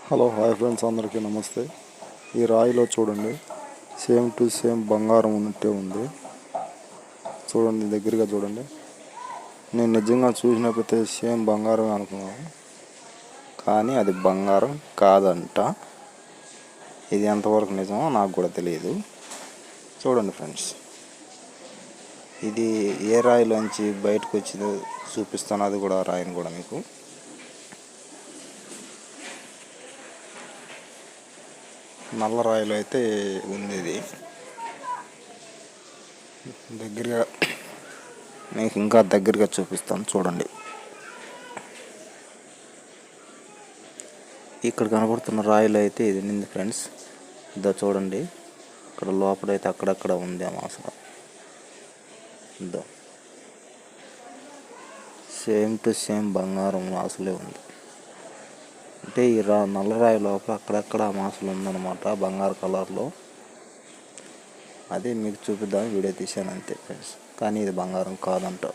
Hello hi friends, అందరికీ నమస్తే. ఈ రాయిలో చూడండి, సేమ్ టు సేమ్ బంగారం ఉన్నట్టే ఉంది. చూడండి, దగ్గరగా చూడండి. నేను నిజంగా చూసినప్పుడైతే సేమ్ బంగారం అనుకున్నాను, కానీ అది బంగారం కాదంట. ఇది ఎంతవరకు నిజమో నాకు కూడా తెలియదు. చూడండి ఫ్రెండ్స్, ఇది ఏ రాయిలోంచి బయటకు వచ్చిందో చూపిస్తాను. అది కూడా రాయిని కూడా మీకు నల్ల రాయిలో అయితే ఉంది. ఇది దగ్గరగా మీకు ఇంకా దగ్గరగా చూపిస్తాను. చూడండి, ఇక్కడ కనబడుతున్న రాయిలో అయితే ఇది నింది ఫ్రెండ్స్. ఇదో చూడండి, ఇక్కడ లోపలైతే అక్కడక్కడ ఉంది అసలు. ఇదో సేమ్ టు సేమ్ బంగారం మాసులే ఉంది. అంటే ఈ నల్ల రాయి లోపల అక్కడక్కడ మాసులు ఉందన్నమాట, బంగారు కలర్లో. అదే మీకు చూపిద్దామని వీడియో తీశాను అంతే ఫ్రెండ్స్, కానీ ఇది బంగారం కాదంట.